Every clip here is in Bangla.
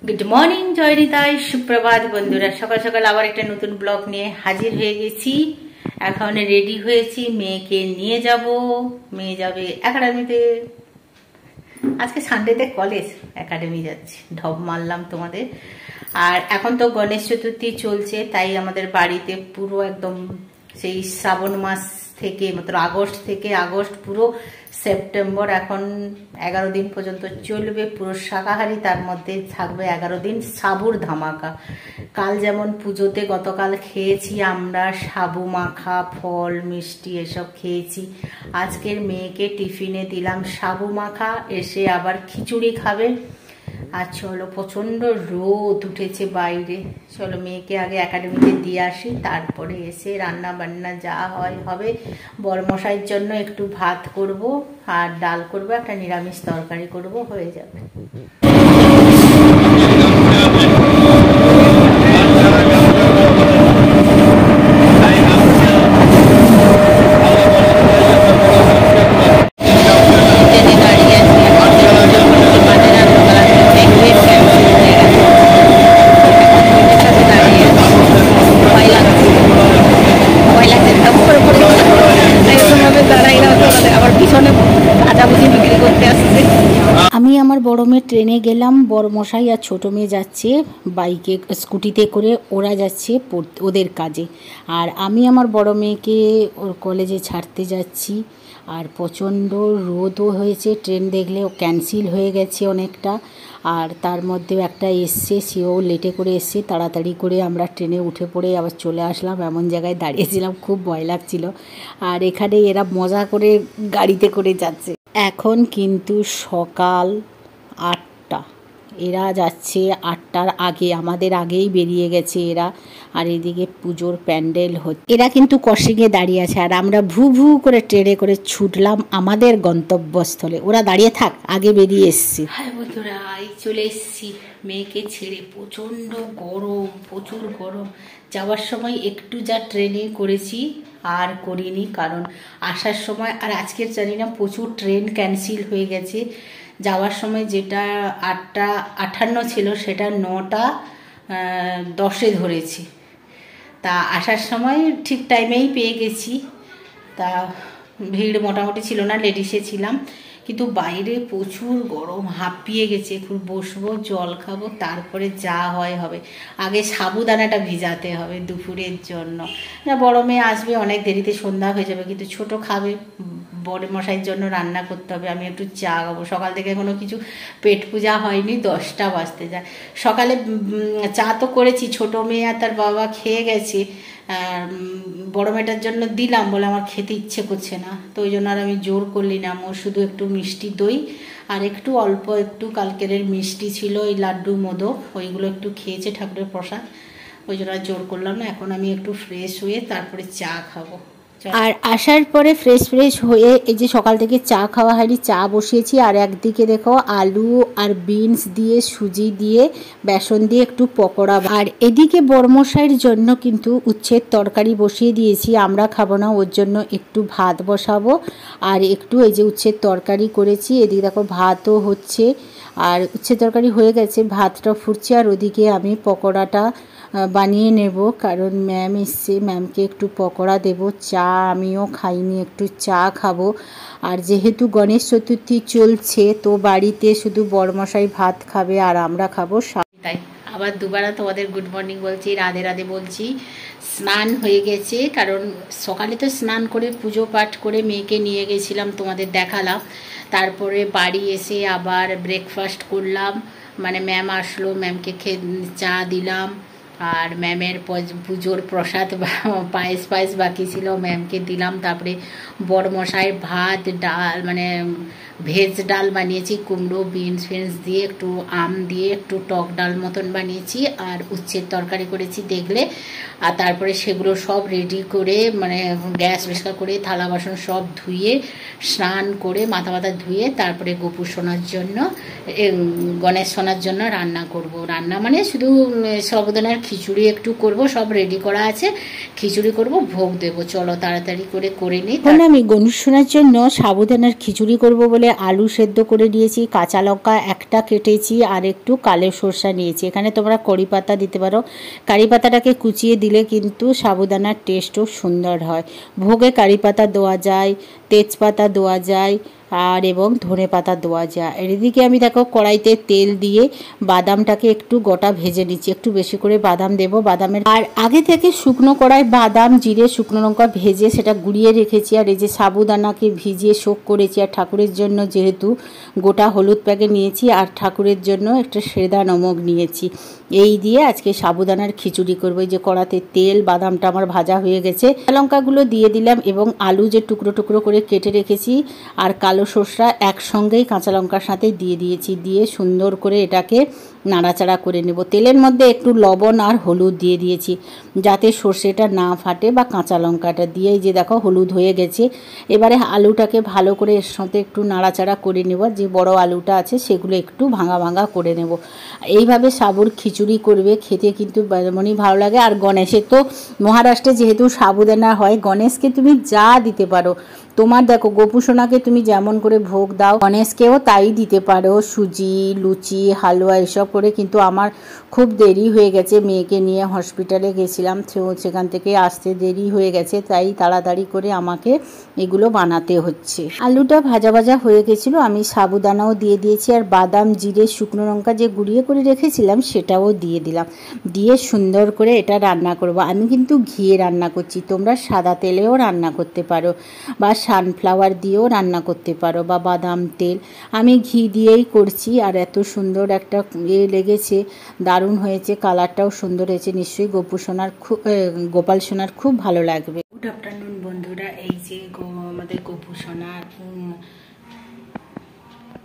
গুড মর্নিং জয়নিতাই, সুপ্রভাত বন্ধুরা। সকাল সকাল আবার একটা নতুন ব্লগ নিয়ে হাজির হয়ে গেছি। এখন রেডি হয়েছি, মেয়েকে নিয়ে যাব। মেয়ে যাবে একাডেমিতে। আজকে সানডেতে কলেজ, একাডেমি যাচ্ছি। ঢপ মারলাম তোমাদের। আর এখন তো গণেশ চতুর্থী চলছে, তাই আমাদের বাড়িতে পুরো একদম সেই শ্রাবণ মাস থেকে মাত্র আগস্ট থেকে আগস্ট পুরো সেপ্টেম্বর, এখন 11 দিন পর্যন্ত চলবে পুরো শাকাহারি। তার মধ্যে থাকবে 11 দিন সাবুর ধামাকা। কাল যেমন পুজোতে গতকাল খেয়েছি আমরা সাবু মাখা, ফল মিষ্টি এসব খেয়েছি। আজকের মেয়েকে টিফিনে দিলাম সাবু মাখা, এসে আবার খিচুড়ি খাবে। আর চলো, প্রচণ্ড রোদ উঠেছে বাইরে, চলো মেয়েকে আগে একাডেমিতে দিয়ে আসি, তারপরে এসে রান্না বান্না যা হয় হবে। বড়মশাইয়ের জন্য একটু ভাত করব আর ডাল করব, একটা নিরামিষ তরকারি করব, হয়ে যাবে। আমি আমার বড় মেয়ে ট্রেনে গেলাম, বড় মশাই আর ছোটো মেয়ে যাচ্ছে বাইকে, স্কুটিতে করে ওরা যাচ্ছে ওদের কাজে। আর আমি আমার বড় মেয়েকে ওর কলেজে ছাড়তে যাচ্ছি। আর প্রচণ্ড রোদও হয়েছে, ট্রেন দেখলেও ক্যান্সেল হয়ে গেছে অনেকটা। আর তার মধ্যেও একটা এসছে, সেও লেটে করে এসছে। তাড়াতাড়ি করে আমরা ট্রেনে উঠে পড়ে আবার চলে আসলাম। এমন জায়গায় দাঁড়িয়েছিলাম, খুব ভয় লাগছিল। আর এখানে এরা মজা করে গাড়িতে করে যাচ্ছে। এখন কিন্তু সকাল 8টা, এরা যাচ্ছে 8টার আগে, আমাদের আগেই বেরিয়ে গেছে এরা। আর এদিকে পুজোর প্যান্ডেল হচ্ছে, এরা কিন্তু ক্রসিংয়ে দাঁড়িয়ে আছে। আর আমরা ভু ভু করে ট্রেনে করে ছুটলাম আমাদের গন্তব্যস্থলে। ওরা দাঁড়িয়ে থাক, আগে বেরিয়ে এসছি। হ্যাঁ বন্ধুরা, চলে এসছি মেয়েকে ছেড়ে। প্রচণ্ড গরম, প্রচুর গরম। যাওয়ার সময় একটু যা ট্রেনে করেছি আর করিনি, কারণ আসার সময় আর আজকের জানি না প্রচুর ট্রেন ক্যান্সেল হয়ে গেছে। যাওয়ার সময় যেটা 8:58 ছিল, সেটা 9:10 ধরেছি। তা আসার সময় ঠিক টাইমেই পেয়ে গেছি। তা ভিড় মোটামুটি ছিল না, লেডিসে ছিলাম। কিন্তু বাইরে প্রচুর গরম, হাঁপিয়ে গেছে। খুব বসবো, জল খাবো, তারপরে যা হয় হবে। আগে সাবুদানাটা ভিজাতে হবে দুপুরের জন্য। না, বড় মেয়ে আসবে অনেক দেরিতে, সন্ধ্যা হয়ে যাবে, কিন্তু ছোট খাবে। বড় মশাইয়ের জন্য রান্না করতে হবে। আমি একটু চা খাবো। সকাল থেকে কোনো কিছু পেট পূজা হয়নি, 10টা বাজতে যায়। সকালে চা তো করেছি, ছোট মেয়ে আর তার বাবা খেয়ে গেছে। বড় মেয়েটার জন্য দিলাম, বলে আমার খেতে ইচ্ছে করছে না, তো ওই জন্য আর আমি জোর করলি না। ও শুধু একটু মিষ্টি দই আর একটু অল্প একটু কালকের মিষ্টি ছিল, ওই লাড্ডু মোদক, ওইগুলো একটু খেয়েছে ঠাকুরের প্রসাদ, ওই জন্য আর জোর করলাম না। এখন আমি একটু ফ্রেশ হয়ে তারপরে চা খাবো। আর আসার পরে ফ্রেশ হয়ে এই যে সকাল থেকে চা খাওয়া হয়নি, চা বসিয়েছি। আর একদিকে দেখো আলু আর বিনস দিয়ে, সুজি দিয়ে, বেসন দিয়ে একটু পকোড়া। আর এদিকে বড়মশাইয়ের জন্য কিন্তু উচ্ছের তরকারি বসিয়ে দিয়েছি। আমরা খাবো না, ওর জন্য একটু ভাত বসাবো। আর একটু এই যে উচ্ছের তরকারি করেছি, এদিকে দেখো ভাতও হচ্ছে। আর উচ্ছের তরকারি হয়ে গেছে, ভাতটা ফুটছে। আর ওদিকে আমি পকোড়াটা বানিয়ে নেব, কারণ ম্যাম এসছে, ম্যামকে একটু পকোড়া দেব। চা আমিও খাইনি, একটু চা খাবো। আর যেহেতু গণেশ চতুর্থী চলছে, তো বাড়িতে শুধু বড়মশাই ভাত খাবে আর আমরা খাবো। তাই আবার দুবার তোমাদের গুড মর্নিং বলছি, রাধে রাধে বলছি। স্নান হয়ে গেছে, কারণ সকালে তো স্নান করে পুজো পাঠ করে মেয়েকে নিয়ে গেছিলাম, তোমাদের দেখালাম। তারপরে বাড়ি এসে আবার ব্রেকফাস্ট করলাম, মানে ম্যাম আসলো, ম্যামকে চা দিলাম। আর ম্যামের পুজোর প্রসাদ পায়েস বাকি ছিল, ম্যামকে দিলাম। তারপরে বড়মশাইয়ের ভাত, ডাল, মানে ভেজ ডাল বানিয়েছি, কুমড়ো বিনস দিয়ে, একটু আম দিয়ে, একটু টক ডাল মতন বানিয়েছি। আর উচ্ছের তরকারি করেছি দেখলে। আর তারপরে সেগুলো সব রেডি করে, মানে গ্যাস পরিষ্কার করে, থালা বাসন সব ধুয়ে, স্নান করে, মাথা ধুয়ে, তারপরে গোপু সোনার জন্য, গণেশ সোনার জন্য রান্না করব। রান্না মানে শুধু সাবুদানার খিচুড়ি একটু করব, সব রেডি করা আছে। খিচুড়ি করব, ভোগ দেব। চলো তাড়াতাড়ি করে নিই। আমি গণেশ সোনার জন্য সাবুদানার খিচুড়ি করব বলে আলু সেদ্ধ করে নিয়েছি, কাঁচা লঙ্কা একটা কেটেছি আর একটু কালো সরষা নিয়েছি। এখানে তোমরা কারি পাতা দিতে পারো। কারি পাতাটাকে কুচিয়ে দিলে কিন্তু সাবুদানার টেস্টও সুন্দর হয়। ভোগে কারি পাতা দেওয়া যায়, তেজপাতা দেওয়া যায় আর এবং ধনে পাতা দেওয়া যায়। আর এদিকে আমি দেখো কড়াইতে তেল দিয়ে বাদামটাকে একটু গোটা ভেজে নিচ্ছি, একটু বেশি করে বাদাম দেবো। বাদামের আর আগে থেকে শুকনো কড়াই বাদাম জিরে শুকনো লঙ্কা ভেজে সেটা গুঁড়িয়ে রেখেছি। আর এই যে সাবুদানাকে ভিজিয়ে শোক করেছি। আর ঠাকুরের জন্য যেহেতু গোটা হলুদ প্যাকেট নিয়েছি আর ঠাকুরের জন্য একটা সেদা নমক নিয়েছি, এই দিয়ে আজকে সাবুদানার খিচুড়ি করবো। এই যে কড়াতে তেল, বাদামটা আমার ভাজা হয়ে গেছে, লঙ্কাগুলো দিয়ে দিলাম এবং আলু যে টুকরো টুকরো করে কেটে রেখেছি আর কালো সরষা একসঙ্গেই কাঁচা লঙ্কার সাথে দিয়ে দিয়েছি। দিয়ে সুন্দর করে এটাকে নাড়াচাড়া করে নেব। তেলের মধ্যে একটু লবণ আর হলুদ দিয়ে দিয়েছি যাতে সর্ষেটা না ফাটে বা কাঁচা লঙ্কাটা দিয়ে। এই যে দেখো হলুদ হয়ে গেছে। এবারে আলুটাকে ভালো করে এর সাথে একটু নাড়াচাড়া করে নেব। যে বড় আলুটা আছে সেগুলো একটু ভাঙা ভাঙা করে নেব। এইভাবে সাবুর খিচুড়ি করবে, খেতে কিন্তু যেমনই ভালো লাগে। আর গণেশে তো মহারাষ্ট্রে যেহেতু সাবুদানা হয়, গণেশকে তুমি যা দিতে পারো। তোমার দেখো গোপুসোনাকে তুমি যেমন করে ভোগ দাও গণেশকেও তাই দিতে পারো, সুজি লুচি হালুয়া এসব করে। কিন্তু আমার খুব দেরি হয়ে গেছে, মেয়েকে নিয়ে হসপিটালে গেছিলাম, সেখান থেকে আসতে দেরি হয়ে গেছে, তাই তাড়াতাড়ি করে আমাকে এগুলো বানাতে হচ্ছে। আলুটা ভাজা ভাজা হয়ে গেছিলো, আমি সাবুদানাও দিয়ে দিয়েছি আর বাদাম জিরে শুকনো লঙ্কা যে গুঁড়িয়ে করে রেখেছিলাম সেটাও দিয়ে দিলাম। দিয়ে সুন্দর করে এটা রান্না করব। আমি কিন্তু ঘিয়ে রান্না করছি, তোমরা সাদা তেলেও রান্না করতে পারো বা সানফ্লাওয়ার দিয়েও রান্না করতে পারো বা বাদাম তেল। আমি ঘি দিয়েই করছি। আর এত সুন্দর একটা লেগেছে, দারুণ হয়েছে, কালারটাও সুন্দর হয়েছে। নিশ্চয়ই গোপাল সোনার খুব ভালো লাগবে। গুড আফটারনুন বন্ধুরা। এই যে আমাদের গোপু সোনার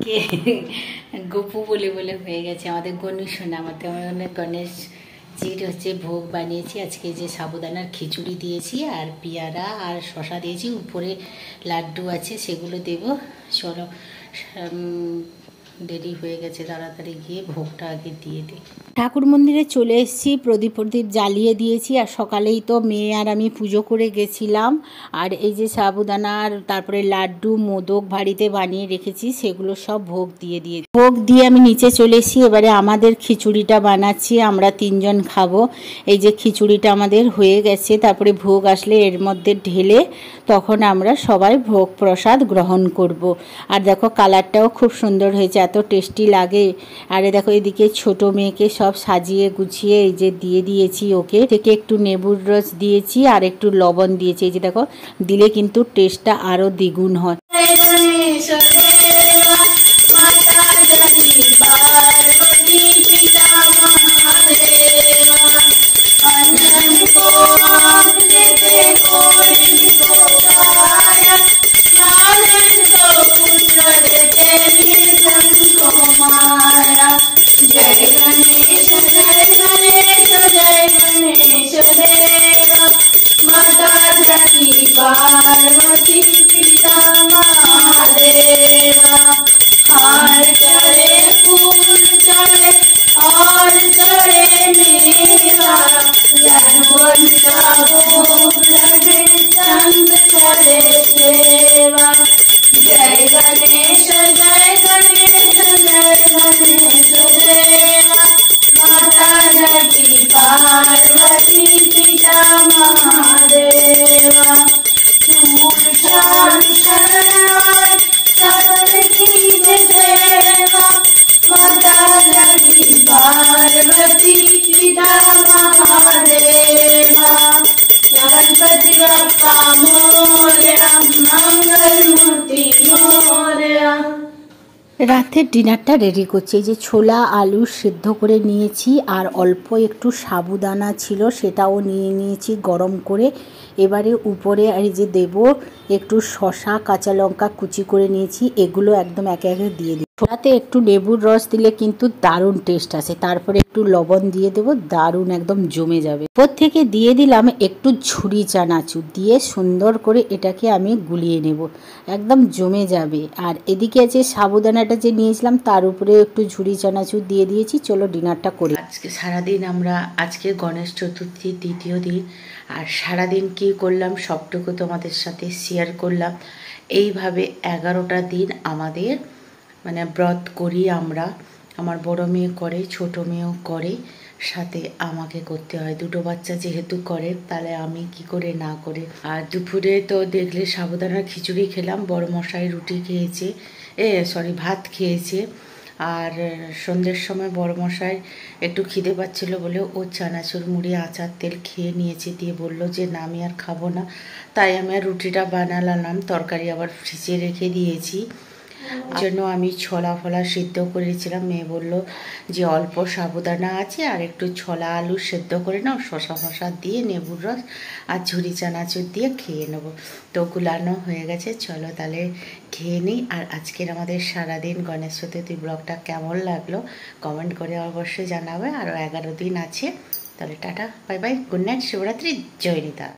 কে গোপু বলে বলে হয়ে গেছে আমাদের গণু সোনা। আমাদের গণেশ জির হচ্ছে ভোগ বানিয়েছি আজকে, যে সাবুদানার খিচুড়ি দিয়েছি আর পেয়ারা আর শশা দিয়েছি, উপরে লাড্ডু আছে সেগুলো দেব। চলো দেরি হয়ে গেছে, তাড়াতাড়ি গিয়ে ভোগটা আগে দিয়ে দিই। ঠাকুর মন্দিরে চলে এসেছি, প্রদীপ জ্বালিয়ে দিয়েছি। আর সকালেই তো মেয়ে আর আমি পুজো করে গেছিলাম। আর এই যে সাবুদানার তারপরে লাড্ডু মোদক বাড়িতে বানিয়ে রেখেছি, সেগুলো সব ভোগ দিয়ে আমি নিচে চলে এসেছি। এবারে আমাদের খিচুড়িটা বানাচ্ছি, আমরা 3 জন খাবো। এই যে খিচুড়িটা আমাদের হয়ে গেছে, তারপরে ভোগ আসলে এর মধ্যে ঢেলে তখন আমরা সবাই ভোগ প্রসাদ গ্রহণ করব। আর দেখো কালারটাও খুব সুন্দর হয়েছে, এত টেস্টি লাগে। আরে দেখো এদিকে ছোট মেয়েকে সব সাজিয়ে গুছিয়ে এই যে দিয়ে দিয়েছি, ওকে থেকে একটু লেবুর রস দিয়েছি আর একটু লবণ দিয়েছি। এই যে দেখো দিলে কিন্তু টেস্টটা আরো দ্বিগুণ হয়। जय गणेश जय गणेश जय गणेश देवा माता जगती पार्वती पिता महादेवा। हार चढ़े फूल चढ़े और चढ़े मेवा, जगवन का भोग लगे संत करे सेवा। जय गणेश जय गणेश जय गणेश देवा माता जगती पार्वती पिता महादेवा। सूर शान शरणाय सकल कीज सेवा माता जगती पार्वती पिता महादेवा। गणपति बप्पा मोरया मंगल मूर्ति मोरया। রাতের ডিনারটা রেডি করছি। এই যে ছোলা আলু সিদ্ধ করে নিয়েছি আর অল্প একটু সাবুদানা ছিল সেটাও নিয়ে নিয়েছি গরম করে। এবারে উপরে এই যে দেব একটু শশা কাঁচা লঙ্কা কুচি করে নিয়েছি, এগুলো একদম একে একে দিয়ে দিই। ছোলাতে একটু লেবুর রস দিলে কিন্তু দারুণ টেস্ট আসে। তারপরে একটু লবণ দিয়ে দেবো, দারুণ একদম জমে যাবে। ওপর থেকে দিয়ে দিলাম একটু ঝুরি চানাচুর, দিয়ে সুন্দর করে এটাকে আমি গুলিয়ে নেব, একদম জমে যাবে। আর এদিকে আছে সাবুদানাটা যে নিয়েছিলাম তার উপরে একটু ঝুরি চানাচুর দিয়ে দিয়েছি। চলো ডিনারটা করি। আজকে সারাদিন আজকে গণেশ চতুর্থী দ্বিতীয় দিন, আর সারাদিন কি করলাম সবটুকু তোমাদের সাথে শেয়ার করলাম। এইভাবে 11টা দিন আমাদের মানে ব্রত করি আমরা। আমার বড় মেয়ে করে, ছোট মেয়েও করে, সাথে আমাকে করতে হয়। দুটো বাচ্চা যেহেতু করে, তাহলে আমি কি করে না করে। আর দুপুরে তো দেখলে সাবুদানার খিচুড়ি খেলাম, বড় মশাই রুটি খেয়েছে, ভাত খেয়েছে। আর সন্ধ্যের সময় বড় মশাই একটু খিদে পাচ্ছিল বলে ও চানাচুর মুড়ি আচার তেল খেয়ে নিয়েছে, দিয়ে বলল যে না আমি আর খাবো না। তাই আমি আর রুটিটা বানালাম, তরকারি আবার ফ্রিজে রেখে দিয়েছি। জন্য আমি ছোলা ফলা সিদ্ধ করেছিলাম। মেয়ে বলল যে অল্প সাবুদানা আছে আর একটু ছোলা আলু সেদ্ধ করে নাও, শশা ফশা দিয়ে নেবুর রস আর ঝুরি চানাচুর দিয়ে খেয়ে নেবো। তো গুলানো হয়ে গেছে, চলো তাহলে খেয়ে নিই। আর আজকের আমাদের সারাদিন গণেশ চতুর্থী ব্লগটা কেমন লাগলো কমেন্ট করে অবশ্যই জানাবে। আরও 11 দিন আছে। তাহলে tata, bye bye, good night, Shivratri, জয় নিতা।